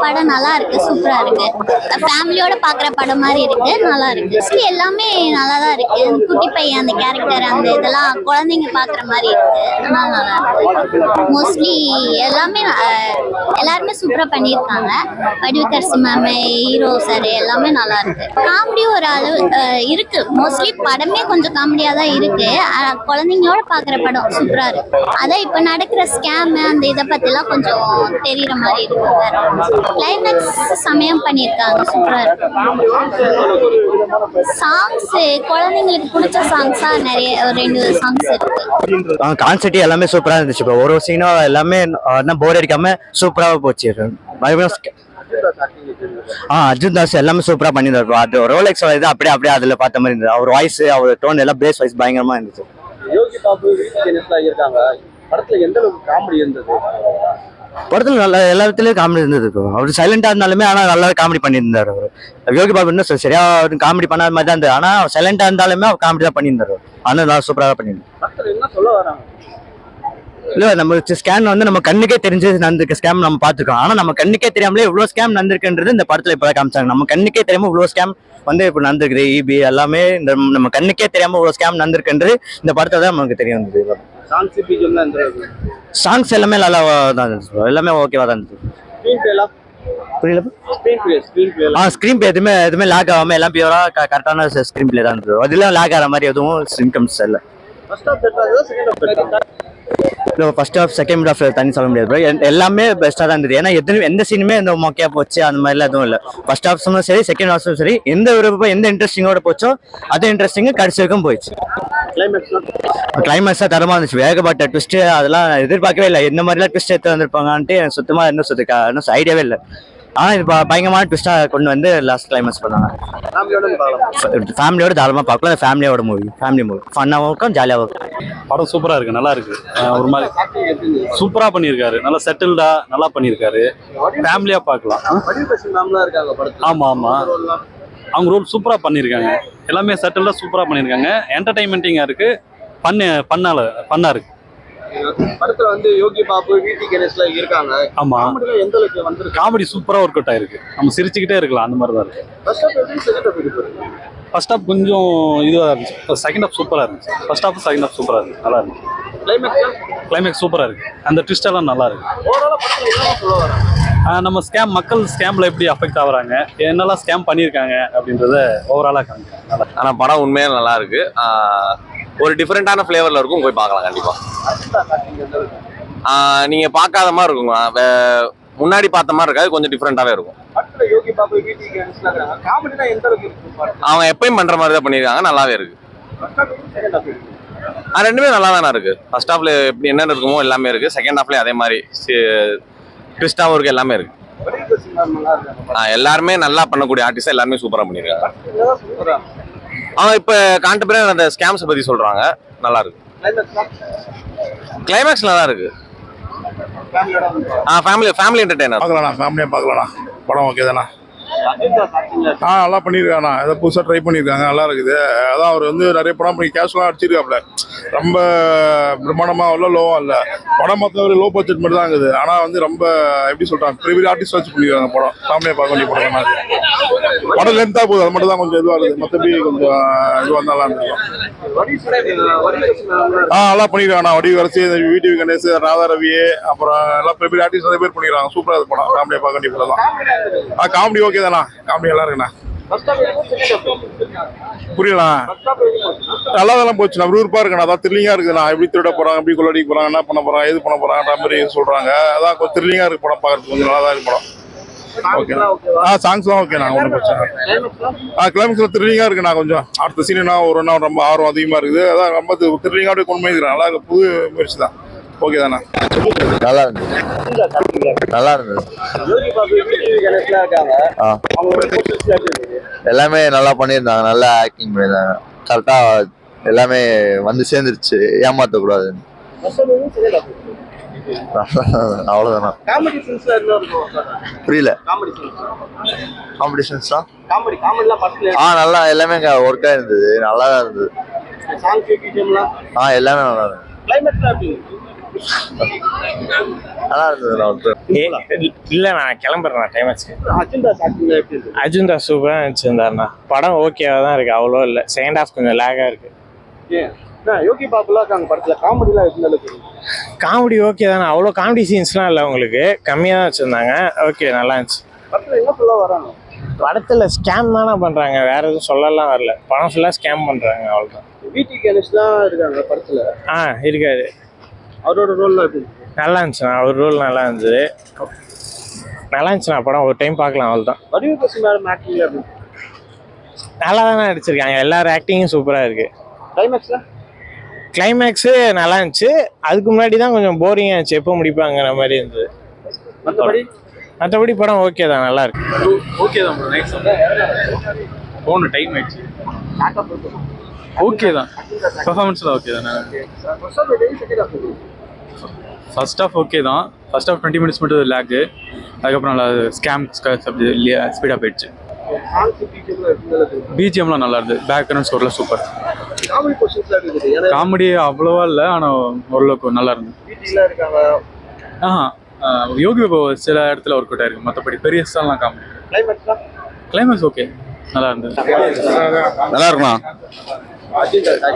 படம் நல்லா இருக்கு, சூப்பரா இருக்கு. ஃபேமிலியோட பாக்குற படம் மாதிரி இருக்கு, நல்லா இருக்கு. எல்லாமே நல்லா தான் இருக்கு. குட்டி பையன் அந்த கேரக்டர் அந்த இதெல்லாம் குழந்தைங்க பாக்குற மாதிரி இருக்கு, அதனால நல்லா இருக்கு. மோஸ்ட்லி எல்லாருமே சூப்பரா பண்ணியிருக்காங்க. வடிவுக்கரசி மேம், ஹீரோ சார் எல்லாமே நல்லா இருக்கு. காமெடி ஒரு அளவு இருக்கு. மோஸ்ட்லி படமே கொஞ்சம் காமெடியா தான் இருக்கு. குழந்தைங்களோட பாக்குற படம் சூப்பரா இருக்கு. அதான் இப்ப நடக்கிற ஸ்கேம் அந்த இதை பத்திலாம் கொஞ்சம் தெரியற மாதிரி இருக்கு. கிளைமேக்ஸ் சமயம் பண்ணியிருக்காங்க, சூப்பரா இருக்கு. சாங்ஸ் குழந்தைங்களுக்கு பிடிச்ச சாங்ஸா நிறைய ஒரு 2 சாங்ஸ் இருக்கு. கான்செப்ட் எல்லாமே சூப்பரா இருந்துச்சு. இப்போ ஒரு சீனும் எல்லாமே போர் அடிக்காம சூப்பராக போச்சு. அர்ஜுன் தாஸ் எல்லாமே சூப்பரா பண்ணியிருந்தாரு. அது ரோலெக்ஸ் இது அப்படியே அப்படியே அதுல பார்த்த மாதிரி இருந்தது. அவர் வாய்ஸ், அவர் டோன் எல்லாம் பேஸ் வாய்ஸ் பயங்கரமா இருந்துச்சு. யோகி பாபு இருக்காங்க படத்துல எந்த அளவுக்கு காமெடி இருந்தது? படத்துல நல்லா எல்லா இடத்துலயும் காமெடி இருந்தது. அவர் சைலண்டா இருந்தாலுமே ஆனா நல்லா காமெடி பண்ணியிருந்தாரு. அவர் யோகி பாபு இன்னும் சரியா காமெடி பண்ணாத மாதிரி தான் இருந்தது. ஆனா சைலண்டா இருந்தாலுமே அவர் காமெடி தான் பண்ணியிருந்தாரு. ஆனால் நல்லா சூப்பராக பண்ணியிருந்தாரு. என்ன சொல்ல வராங்க? இல்ல, நம்ம ஸ்கேம் வந்து நம்ம கண்ணுக்கே தெரிஞ்சு நடந்திருக்க ஸ்கேம் நம்ம பாத்துக்கோம். ஆனா நம்ம கண்ணுக்கே தெரியாமலே இவ்வளவு ஸ்கேம் நடந்திருக்குன்றது இந்த படத்துல இப்ப காமிச்சாங்க. நம்ம கண்ணுக்கே தெரியாம இவ்வளவு ஸ்கேம் வந்து இப்ப நடந்திருக்குது. இபி எல்லாமே இந்த நம்ம கண்ணுக்கே தெரியாம இவ்வளவு ஸ்கேம் நடந்திருக்குன்றது இந்த படத்துல தான் நமக்கு தெரிய வந்தது. சாங்ஸ் எல்லாமே நல்லா தான் இருந்துச்சு, எல்லாமே ஓகேவா தான் இருந்துச்சு. ஸ்கிரீன் பிளே எதுவுமே லாக் ஆகாம எல்லாம் பியூரா கரெக்டான ஸ்கிரீன் பிளே தான் இருந்தது. அதெல்லாம் லாக் ஆகிற மாதிரி எதுவும் சிம்டம்ஸ் இல்லை. ஃபர்ஸ்ட் ஹாஃப் செகண்ட் ஹாஃப் தனி சொல்ல முடியாது. எல்லாமே பெஸ்ட்டாக தான் இருந்தது. ஏன்னா எந்த சீனுமே இந்த மொக்கையா போச்சு அந்த மாதிரிலாம் எதுவும் இல்லை. ஃபர்ஸ்ட் ஹாஃப்ஸும் சரி, செகண்ட் ஹாஃப்ஸும் சரி, எந்த இன்ட்ரெஸ்டிங்கோட போச்சோ அதே இன்ட்ரெஸ்டிங்கு கடைசி வரைக்கும் போயிடுச்சு. கிளைமேக்ஸாக தரமாக இருந்துச்சு. வேகப்பட்ட ட்விஸ்ட் அதெல்லாம் எதிர்பார்க்கவே இல்லை. இந்த மாதிரிலாம் ட்விஸ்ட் எடுத்து வந்திருப்பாங்கன்ட்டு எனக்கு சுத்தமாக இன்னும் ஐடியாவே இல்லை. ஆனால் இது பயங்கரமான ட்விஸ்டாக கொண்டு வந்து லாஸ்ட் கிளைமேக்ஸ் பண்ணாங்க. ஃபேமிலியோட தாராளமாக பார்க்கலாம். ஃபேமிலியோட ஃபேமிலி மூவி ஃபன்னாகவும் இருக்கும், ஜாலியாகவும் இருக்கும். படம் சூப்பராக இருக்குது, நல்லா இருக்குது. ஒரு மாதிரி சூப்பராக பண்ணியிருக்காரு. நல்லா செட்டில்டாக நல்லா பண்ணியிருக்காரு. ஃபேமிலியாக பார்க்கலாம். ஆமாம் ஆமாம், அவங்க ரோல் சூப்பராக பண்ணியிருக்காங்க. எல்லாமே செட்டில்டாக சூப்பராக பண்ணியிருக்காங்க. என்டர்டைன்மெண்ட்டிங்காக இருக்குது. ஃபன்னாக இருக்குது. படத்துல வந்து யோகி பாபு, விடி கணேஷ்ல இருக்காங்க. ஆமா, எந்த அளவுக்கு வந்து காமெடி சூப்பரா ஒர்க் அவுட் ஆயிருக்கு. நம்ம சிரிச்சுக்கிட்டே இருக்கலாம், அந்த மாதிரி தான் இருக்கு. ஃபர்ஸ்ட் ஹாஃப் கொஞ்சம் இதுவாக இருந்துச்சு. செகண்ட் ஹாஃப் சூப்பரா இருந்துச்சு. ஃபர்ஸ்ட் ஹாஃப் செகண்ட் ஹாஃப் சூப்பரா இருக்கு, நல்லா இருக்கு. கிளைமேக்ஸ் சூப்பரா இருக்கு. அந்த ட்விஸ்ட் எல்லாம் நல்லா இருக்கு. நம்ம மக்கள் ஸ்கேம்ல எப்படி அஃபெக்ட் ஆகுறாங்க, என்னெல்லாம் ஸ்கேம் பண்ணியிருக்காங்க அப்படின்றத ஓவராலா காமிக்கிறாங்க. ஆனால் படம் உண்மையாக நல்லா இருக்கு. ஒரு டிஃப்ரெண்டான ஃப்ளேவரில் இருக்கும், போய் பார்க்கலாம் கண்டிப்பாக. நீங்கள் பார்க்காத மாதிரி இருக்குங்க. முன்னாடி பார்த்த மாதிரி இருக்காது, கொஞ்சம் டிஃப்ரெண்டாகவே இருக்கும். அவங்க எப்பயும் பண்ணுற மாதிரி தான் பண்ணியிருக்காங்க, நல்லாவே இருக்கு. ரெண்டுமே நல்லா தானே இருக்கு. ஃபர்ஸ்ட் ஹாஃப்ல எப்படி என்னென்ன இருக்குமோ எல்லாமே இருக்கு. செகண்ட் ஹாஃப்லேயும் அதே மாதிரி ட்விஸ்டாகவும் இருக்கு, எல்லாமே இருக்கு. எல்லாருமே நல்லா பண்ணக்கூடிய ஆர்டிஸ்ட், எல்லாருமே சூப்பராக பண்ணியிருக்காங்க. அவங்க இப்போ கான்டெம்பரரி அந்த ஸ்கேம்ஸை பற்றி சொல்கிறாங்க, நல்லா இருக்கு. கிளைமேக்ஸ் நல்லா இருக்கு. ஃபேமிலி என்டர்டெய்னர் பார்க்கலாம், ஃபேமிலியாக பார்க்கலாம். படம் ஓகே தானே? நல்லா பண்ணியிருக்காண்ணா. ஏதோ புதுசாக ட்ரை பண்ணியிருக்காங்க, நல்லா இருக்குது. அதான் அவர் வந்து நிறைய படம் பண்ணி கேஷ்லாம் அடிச்சிருக்காப்புல. ரொம்ப பிரம்மாண்டமாக இல்லை, லோவாக இல்லை. படம் மொத்தம் லோ பட்ஜெட் மட்டும் தான் இருக்குது. ஆனால் வந்து ரொம்ப எப்படி சொல்கிறாங்க, பெரிய ஆர்டிஸ்ட் வச்சு பண்ணியிருக்காங்க. படம் ஃபேமிலியாக பார்க்க வேண்டிய படம் தான். படம் லென்த்தாக போகுது, அது மட்டும் தான் கொஞ்சம் இதுவாக இருக்குது. மற்றபடி கொஞ்சம் இதுவாக நல்லா இருந்திருக்கும். நல்லா பண்ணியிருக்காங்கண்ணா. வடிவரசி, விடி கணேஷ், ராதா ரவி, அப்புறம் எல்லாம் பெரிய ஆர்டிஸ்ட் நிறைய பேர் பண்ணியிருக்காங்க. சூப்பராக இருக்குது படம், ஃபேமிலியாக பார்க்க வேண்டிய படம் தான். காமெடி ஓகே தானா? காமெடி நல்லா இருக்குண்ணா. புரியல, நல்லாதான் போச்சு. விறுவிறுப்பா இருக்குண்ணா. அதான் த்ரில்லிங்கா இருக்குண்ணா. எப்படி திருட போறாங்க, எப்படி கொள்ளடிக்க போறாங்க, என்ன பண்ண போறாங்க, எது பண்ண போறாங்கன்ற மாதிரி சொல்றாங்க. அதான் கொஞ்சம் த்ரில்லிங்கா இருக்கு படம், பார்க்கறதுக்கு கொஞ்சம் நல்லா தான் இருக்கு படம். ஓகே, சாங்ஸ்லாம் ஓகேண்ணா, ஒன்றும் பிரச்சனை. கிளைமேக்ஸ்ல த்ரில்லிங்கா இருக்குண்ணா. கொஞ்சம் அடுத்த சீனா ஒரு ரொம்ப ஆர்வம் அதிகமா இருக்குது. அதான் ரொம்ப த்ரில்லிங்கா கொண்டு போயிருக்கிறேன். நல்லா இருக்கு, புது முயற்சி தான். ஓகே தானே? நல்லா இருந்தது, நல்லா இருந்தது. எல்லாமே நல்லா பண்ணியிருந்தாங்க, நல்லா ஆக்டிங் பண்ணியிருந்தாங்க. கரெக்டா எல்லாமே வந்து சேர்ந்துருச்சு, ஏமாத்தக்கூடாது. அவ்வளவுதானா? புரியல. காம்படிஷன்ஸ் நல்லா எல்லாமே ஒர்க்கா இருந்தது, நல்லா தான் இருந்தது. எல்லாமே நல்லா இருந்தது. நல்லா இருந்தது. இல்ல நான் கிளம்புறேன் டைம் ஆச்சு. அர்ஜுன் தாஸ் ஆக்டிங்ல எப்படி இருந்தது? அர்ஜுன் தாஸ் சூப்பரா நடிச்சிருந்தாருண்ணா. படம் ஓகேவா தான் இருக்கு, அவ்வளோ இல்லை. செகண்ட் ஹாஃப் கொஞ்சம் லேகா இருக்கு. ஏன் யோகி பாபுலாம் இருக்காங்க படத்துல, காமெடிலாம் எப்படி இருக்கு? காமெடி ஓகே தானே, அவ்வளோ காமெடி சீன்ஸ்லாம் இல்லை உங்களுக்கு, கம்மியாக தான் வச்சிருந்தாங்க. ஓகே நல்லா இருந்துச்சு. படத்துல என்ன சொல்ல வராங்க? படத்துல ஸ்கேம் தானே பண்றாங்க, வேற எதுவும் சொல்லலாம் வரல. படம் ஃபுல்லா ஸ்கேம் பண்றாங்க, அவ்வளோதான். விடி கணேஷ்லாம் இருக்காங்க படத்துல, இருக்காரு. அவரோட ரோல்லாம் எப்படி இருக்கு? நல்லா இருந்துச்சுண்ணா, அவர் ரோல் நல்லா இருந்துச்சு. நல்லா இருந்துச்சுண்ணா படம், ஒரு டைம் பார்க்கலாம், அவ்வளோதான். வடிவு பசி மேடம் ஆக்டிங்ல எப்படி இருக்கு? நல்லா தானே நடிச்சிருக்காங்க, எல்லாரும் ஆக்டிங்கும் சூப்பராக இருக்கு. கிளைமேக்ஸ்ல கிளைமேக்ஸு நல்லா இருந்துச்சு. அதுக்கு முன்னாடி தான் கொஞ்சம் போரிங்காக இருந்துச்சு, எப்போ முடிப்பாங்கிற மாதிரி இருந்தது. மற்றபடி படம் ஓகே தான், நல்லா இருக்கு. ஓகே தான் ப்ரோ. நைட் போன டைம் ஆயிடுச்சு. ஓகே தான், பெர்ஃபார்மன்ஸ்லாம் ஓகே தான். ஃபர்ஸ்ட் ஆஃப் ஓகே தான். ஃபர்ஸ்ட் ஆஃப் 20 மினிட்ஸ் மட்டும் லேக்கு. அதுக்கப்புறம் நல்லா ஸ்கேம் ஸ்பீடாக போயிடுச்சு. பிஜிஎம்லாம் நல்லா இருந்தது. பேக்ரவுண்ட் ஸ்கோர்லாம் சூப்பர். காமெடி போர்ஷன்ஸ்லாம் எப்படி இருக்கு? காமெடி அவ்வளோவா இல்லை, ஆனால் ஓரளவுக்கு நல்லா இருந்தது. வீட்டிலாம் இருக்காங்க. யோகி பாபு சில இடத்துல ஒர்க் அவுட் ஆயிருக்கு, மற்றபடி பெரிய ஸ்டார்லாம் காமெடி. கிளைமேக்ஸ் ஓகே, நல்லா இருந்தது. நல்லா இருக்குண்ணா,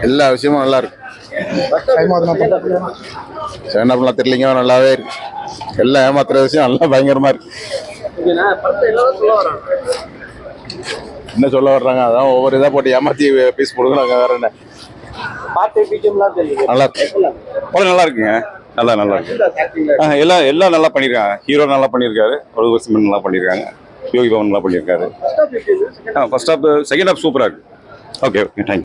எல்லா விஷயமும் நல்லா இருக்கு. செகண்ட் ஹாஃப்லாம் தெரியலிங்க, நல்லாவே இருக்கு. எல்லாம் ஏமாத்துற விஷயம் நல்லா பயங்கரமா இருக்கு. என்ன சொல்ல வர்றாங்க, அதான் ஒவ்வொரு இதாக போட்டு ஏமாத்தி பீஸ் கொடுக்குறாங்க, வேற என்ன. நல்லா இருக்கு, படம் நல்லா இருக்குங்க, நல்லா இருக்கு. எல்லாம் நல்லா பண்ணியிருக்காங்க. ஹீரோ நல்லா பண்ணியிருக்காரு, ஒரு வருஷம் நல்லா பண்ணியிருக்காங்க. யோகி பவன் நல்லா பண்ணியிருக்காரு. ஃபர்ஸ்ட் ஹாஃப் செகண்ட் ஹாஃப் சூப்பராக இருக்கு. Okay, thank you.